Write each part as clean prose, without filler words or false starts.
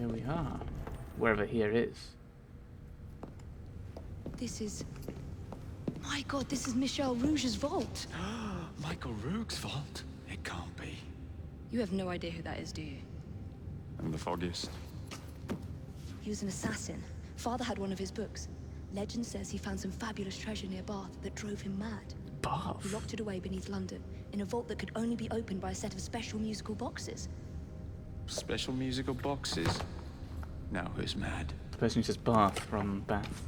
here we are. Wherever here is. This is... My God, this is Michel Rouge's vault. Michael Rourke's vault? It can't be. You have no idea who that is, do you? I'm the foggiest. He was an assassin. Father had one of his books. Legend says he found some fabulous treasure near Bath that drove him mad. Bath? He locked it away beneath London, in a vault that could only be opened by a set of special musical boxes. Special musical boxes? Now who's mad? The person who says Bath from Bath.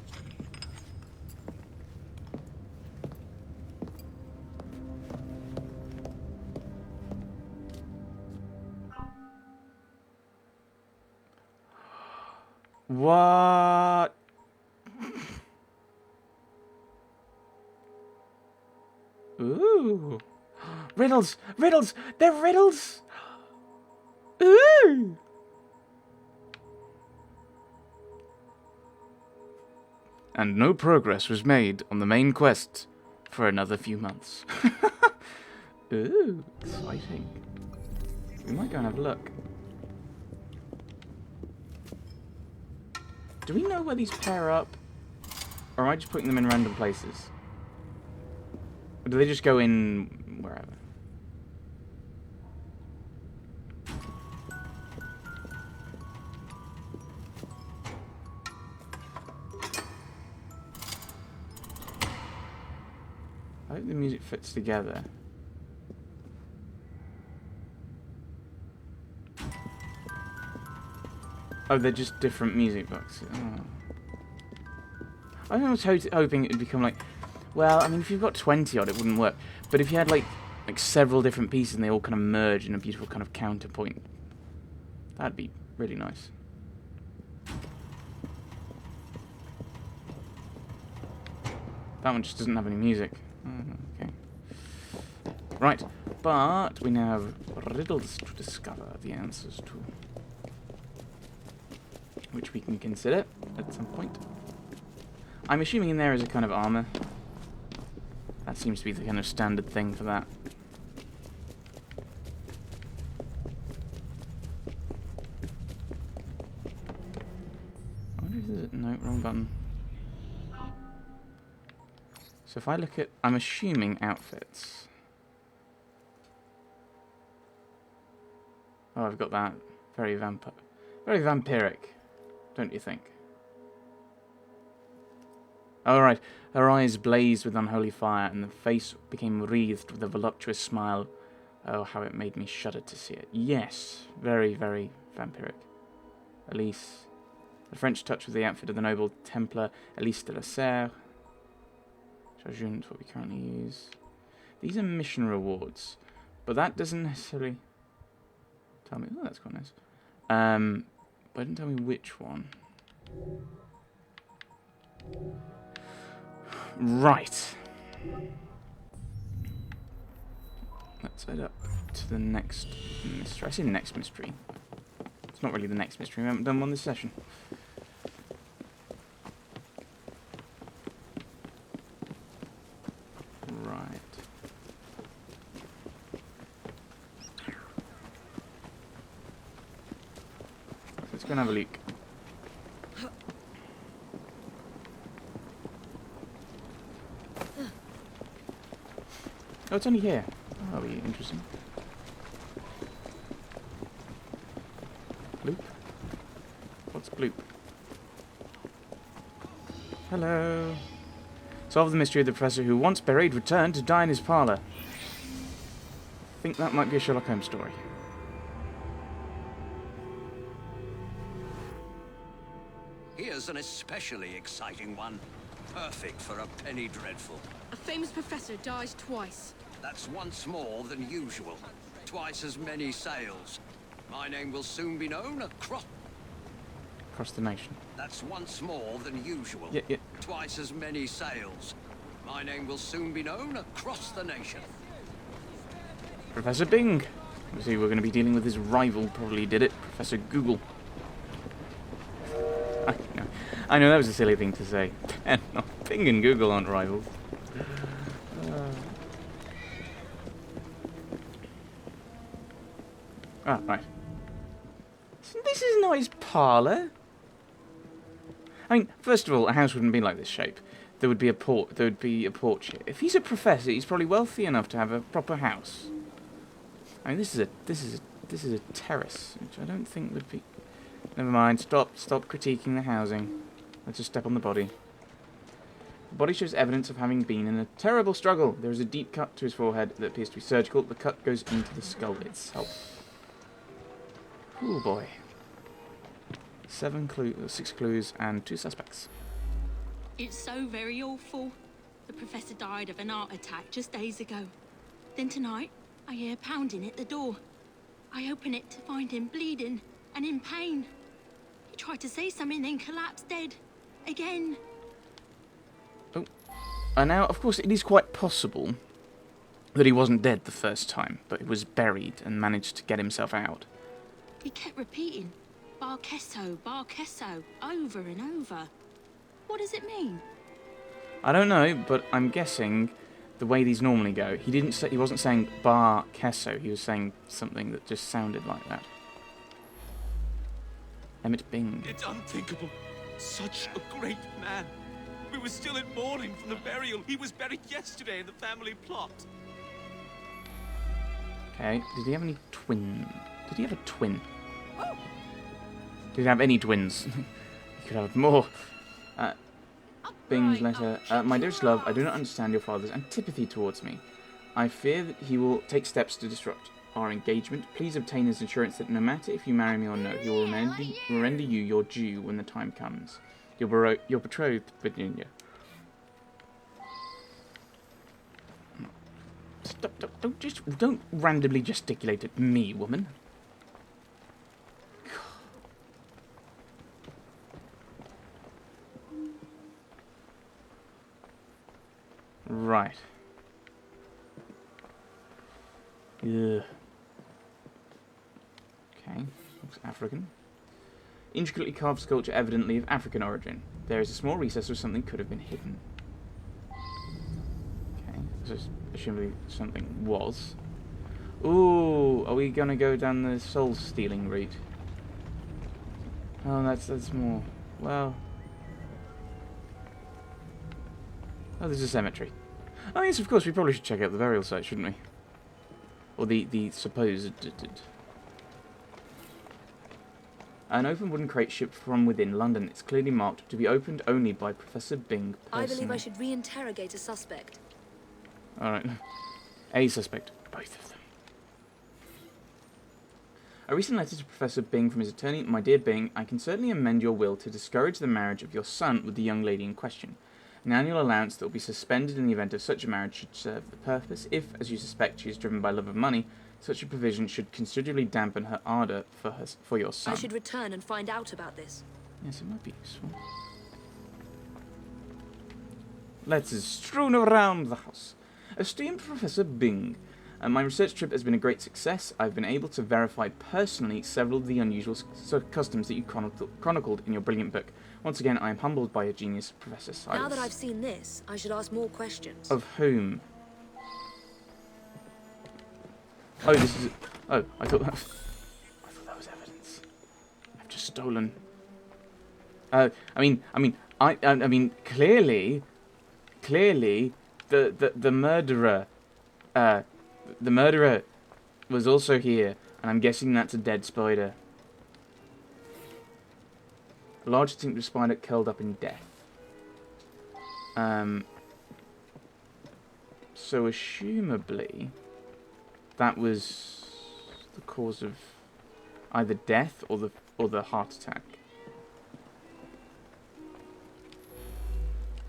What? Ooh. Riddles! Riddles! They're riddles! Ooh! And no progress was made on the main quest for another few months. Ooh, exciting. We might go and have a look. Do we know where these pair up? Or am I just putting them in random places? Or do they just go in wherever? I hope the music fits together. Oh, they're just different music boxes. Oh. I was hoping it would become like... Well, I mean, if you've got 20 odd, it wouldn't work. But if you had, like several different pieces and they all kind of merge in a beautiful kind of counterpoint, that'd be really nice. That one just doesn't have any music. Oh, okay. Right, but we now have riddles to discover the answers to, which we can consider at some point. I'm assuming in there is a kind of armor. That seems to be the kind of standard thing for that. I wonder if there's a... No, wrong button. So if I look at... I'm assuming outfits. Oh, I've got that. Very vampiric, don't you think? Alright, her eyes blazed with unholy fire, and the face became wreathed with a voluptuous smile. Oh, how it made me shudder to see it. Yes, very, very vampiric. Elise. The French touch with the outfit of the noble Templar Elise de la Serre. Charjun is what we currently use. These are mission rewards, but that doesn't necessarily tell me... Oh, that's quite nice. But it didn't tell me which one. Right. Let's head up to the next mystery. I say next mystery. It's not really the next mystery. We haven't done one this session. Right. Let's go and have a look. Oh, it's only here. Oh, that'll be interesting. Bloop? What's bloop? Hello. Solve the mystery of the professor who, once buried, returned to die in his parlour. I think that might be a Sherlock Holmes story. Here's an especially exciting one. Perfect for a penny dreadful. A famous professor dies twice. That's once more than usual. Twice as many sales. My name will soon be known across the nation. That's once more than usual. Yeah. Twice as many sales. My name will soon be known across the nation. Professor Bing. Obviously, we're going to be dealing with his rival. Probably did it. Professor Google. I know that was a silly thing to say. No, Bing and Google aren't rivals. Right. This is not his parlour. I mean, first of all, a house wouldn't be like this shape. There would be a porch here. If he's a professor, he's probably wealthy enough to have a proper house. I mean, this is a terrace, which I don't think would be. Never mind. Stop critiquing the housing. Let's just step on the body. The body shows evidence of having been in a terrible struggle. There is a deep cut to his forehead that appears to be surgical. The cut goes into the skull itself. Oh boy. 6 clues and 2 suspects. It's so very awful. The professor died of an heart attack just days ago. Then tonight, I hear pounding at the door. I open it to find him bleeding and in pain. He tried to say something, then collapsed dead. Again. Oh. Now, of course, it is quite possible that he wasn't dead the first time, but he was buried and managed to get himself out. He kept repeating, Bar Queso, over and over. What does it mean? I don't know, but I'm guessing the way these normally go, he wasn't saying Bar Queso, he was saying something that just sounded like that. Emmett Bing. It's unthinkable. Such a great man. We were still in mourning from the burial. He was buried yesterday in the family plot. Okay, did he have any twin? Did he have a twin? Did he have any twins? He could have more. Bing's letter. My dearest love, I do not understand your father's antipathy towards me. I fear that he will take steps to disrupt our engagement. Please obtain his assurance that no matter if you marry me or no, he will render you your due when the time comes. Your betrothed, Virginia. Stop, don't randomly gesticulate at me, woman. Right. Ugh. Okay, looks African. Intricately carved sculpture evidently of African origin. There is a small recess where something could have been hidden. Okay, so presumably something was. Ooh, are we gonna go down the soul-stealing route? Oh, that's more. Well. Oh, there's a cemetery. Oh yes, of course, we probably should check out the burial site, shouldn't we? Or the supposed... An open wooden crate shipped from within London. It's clearly marked to be opened only by Professor Bing personally. I believe I should re-interrogate a suspect. Alright. A suspect. Both of them. A recent letter to Professor Bing from his attorney. My dear Bing, I can certainly amend your will to discourage the marriage of your son with the young lady in question. An annual allowance that will be suspended in the event of such a marriage should serve the purpose. If, as you suspect, she is driven by love of money, such a provision should considerably dampen her ardour for your son. I should return and find out about this. Yes, it might be useful. Let's strewn around the house. Esteemed Professor Bing, my research trip has been a great success. I've been able to verify personally several of the unusual customs that you chronicled in your brilliant book. Once again, I am humbled by your genius, Professor Silas. Now that I've seen this, I should ask more questions. Of whom? Oh, this is... Oh, I thought that was evidence. I've just stolen... I mean, clearly, the murderer, the murderer was also here, and I'm guessing that's a dead spider. A large distinctive spider curled up in death. So assumably, that was the cause of either death or the heart attack.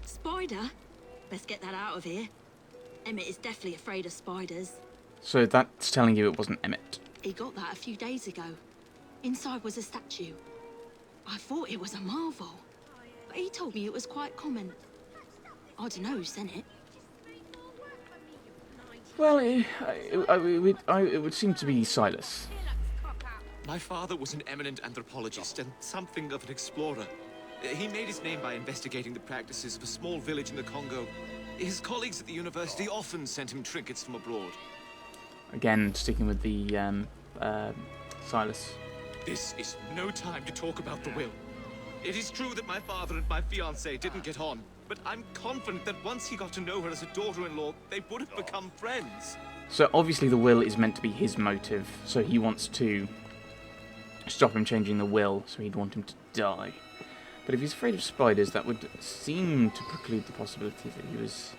Spider? Let's get that out of here. Emmett is definitely afraid of spiders. So that's telling you it wasn't Emmett. He got that a few days ago. Inside was a statue. I thought it was a marvel, but he told me it was quite common. I don't know who sent it. Well, it would seem to be Silas. My father was an eminent anthropologist and something of an explorer. He made his name by investigating the practices of a small village in the Congo. His colleagues at the university often sent him trinkets from abroad. Again, sticking with the Silas This is no time to talk about the will. It is true that my father and my fiancée didn't get on, but I'm confident that once he got to know her as a daughter-in-law, they would have become friends. So obviously the will is meant to be his motive, so he wants to stop him changing the will, so he'd want him to die. But if he's afraid of spiders, that would seem to preclude the possibility that he was...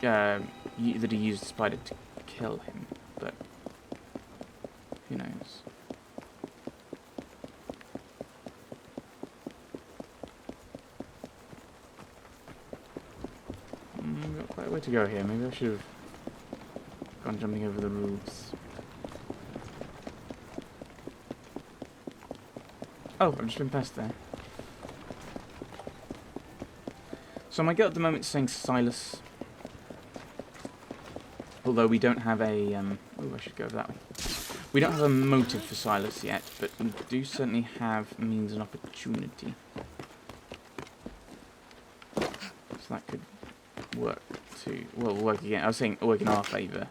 that he used the spider to kill him, but who knows. We've got quite a way to go here. Maybe I should have gone jumping over the roofs. Oh, I've just been past there. So my gut at the moment is saying Silas. Although we don't have a... oh, I should go over that way. We don't have a motive for Silas yet, but we do certainly have means and opportunity. So that could work to... well, work against... I was saying work in our favour.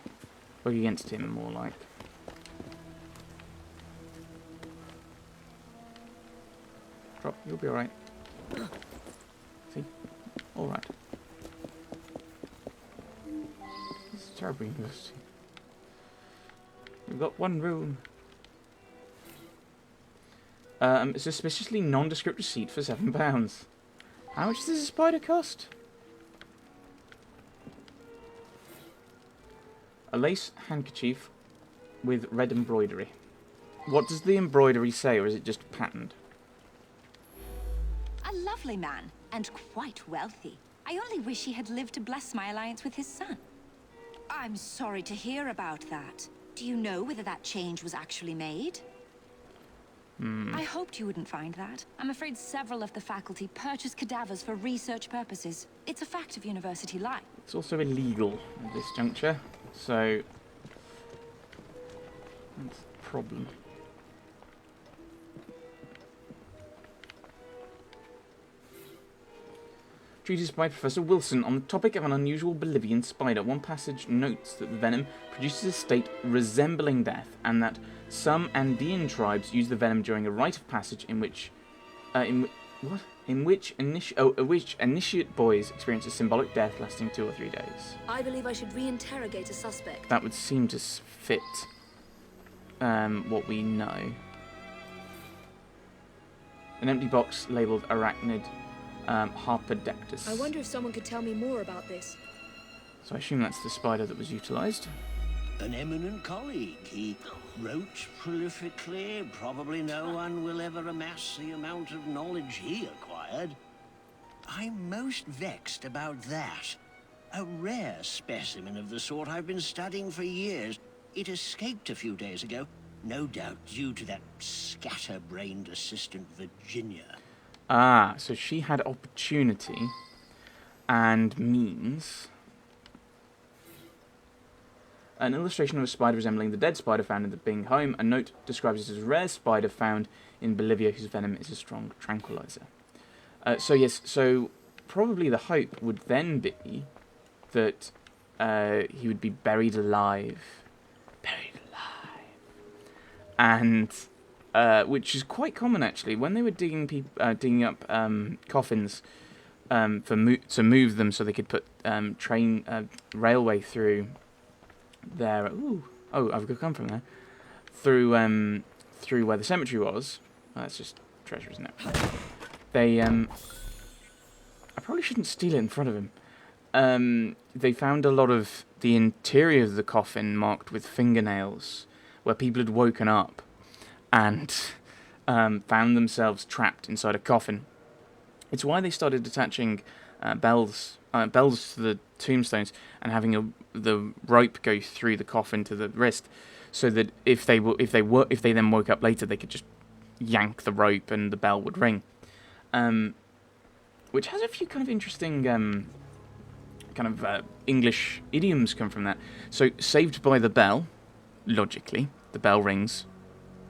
Work against him, more like. Drop, you'll be alright. See? Alright. This is a terrible university. We've got one room. It's a suspiciously nondescript receipt for £7. How much does this spider cost? A lace handkerchief with red embroidery. What does the embroidery say, or is it just patterned? A lovely man, and quite wealthy. I only wish he had lived to bless my alliance with his son. I'm sorry to hear about that. Do you know whether that change was actually made? I hoped you wouldn't find that. I'm afraid several of the faculty purchase cadavers for research purposes. It's a fact of university life. It's also illegal at this juncture, so that's the problem. Treatise by Professor Wilson on the topic of an unusual Bolivian spider. One passage notes that the venom produces a state resembling death, and that some Andean tribes use the venom during a rite of passage in which initiate boys experience a symbolic death lasting 2 or 3 days. I believe I should re-interrogate a suspect. That would seem to fit what we know. An empty box labelled arachnid Harpodectus. I wonder if someone could tell me more about this. So I assume that's the spider that was utilised. An eminent colleague. He wrote prolifically. Probably no one will ever amass the amount of knowledge he acquired. I'm most vexed about that. A rare specimen of the sort I've been studying for years. It escaped a few days ago, no doubt due to that scatterbrained assistant Virginia. Ah, so she had opportunity and means. An illustration of a spider resembling the dead spider found in the Bing home. A note describes it as a rare spider found in Bolivia whose venom is a strong tranquilizer. So yes, so probably the hope would then be that he would be buried alive. Buried alive. And... which is quite common actually. When they were digging up coffins to move them so they could put railway through there. Ooh, oh, I've got to come from there through where the cemetery was. Oh, that's just treasure, isn't it? They I probably shouldn't steal it in front of him. They found a lot of the interior of the coffin marked with fingernails, where people had woken up and found themselves trapped inside a coffin. It's why they started attaching bells to the tombstones and having the rope go through the coffin to the wrist, so that if they then woke up later, they could just yank the rope and the bell would ring. Which has a few kind of interesting English idioms come from that. So saved by the bell, logically, the bell rings,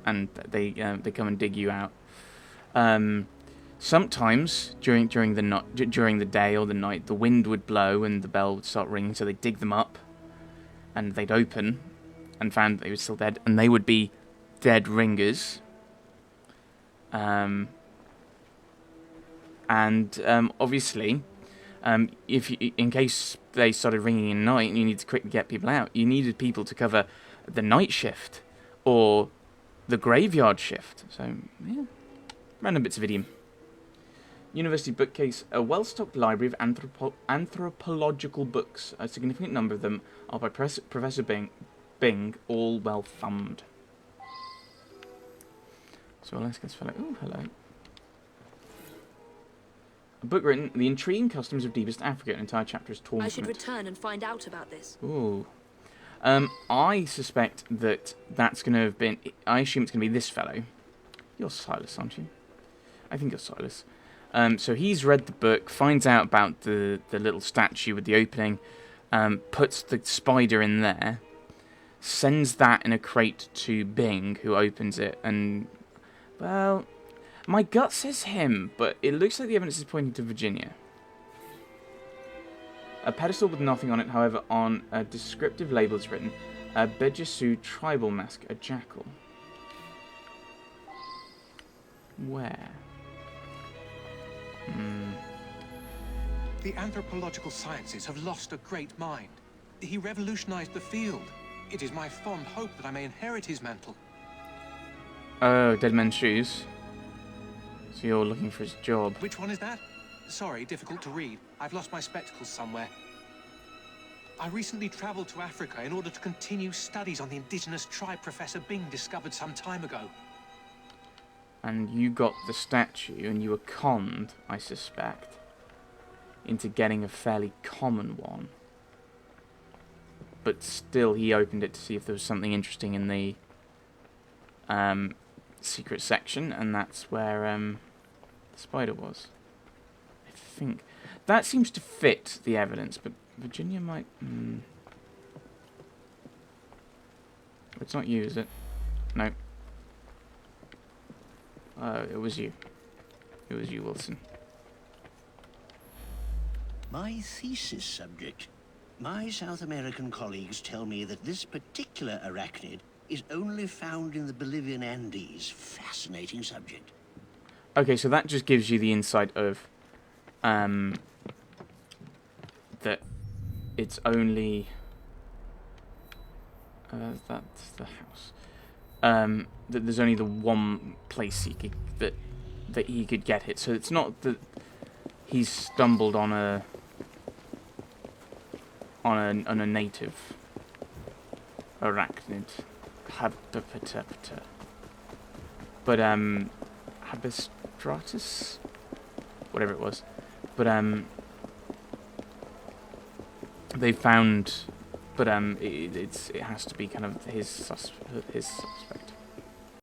and they come and dig you out. Sometimes during the day or the night, the wind would blow and the bell would start ringing. So they'd dig them up, and they'd open, and found they were still dead, and they would be dead ringers. Obviously, in case they started ringing at night and you need to quickly get people out, you needed people to cover the night shift or the graveyard shift. So, yeah, random bits of idiom. University bookcase, a well-stocked library of anthropological books. A significant number of them are by Professor Bing, all well thumbed. So let's get fellow. Oh, hello. A book written, The Intriguing Customs of Deepest Africa. An entire chapter is torn I from should it. return and find out about this. Ooh. I suspect that that's going to have been... I assume it's going to be this fellow. You're Silas, aren't you? I think you're Silas. So he's read the book, finds out about the little statue with the opening, puts the spider in there, sends that in a crate to Bing, who opens it, and... Well, my gut says him, but it looks like the evidence is pointing to Virginia. A pedestal with nothing on it, however, on a descriptive label is written, a Bejesu tribal mask, a jackal. Where? The anthropological sciences have lost a great mind. He revolutionized the field. It is my fond hope that I may inherit his mantle. Oh, Dead Man's Shoes. So you're looking for his job. Which one is that? Sorry, difficult to read. I've lost my spectacles somewhere. I recently traveled to Africa in order to continue studies on the indigenous tribe Professor Bing discovered some time ago. And you got the statue, and you were conned, I suspect, into getting a fairly common one. But still, he opened it to see if there was something interesting in the secret section, and that's where the spider was. I think that seems to fit the evidence, but Virginia might... It's not you, is it? No. It was you. It was you, Wilson. My thesis subject. My South American colleagues tell me that this particular arachnid is only found in the Bolivian Andes. Fascinating subject. Okay, so that just gives you the insight of that it's only that's the house. That there's only the one place he could that he could get it. So it's not that he's stumbled on a native arachnid. But Habistratus, whatever it was. But they found, but it has to be kind of his suspect.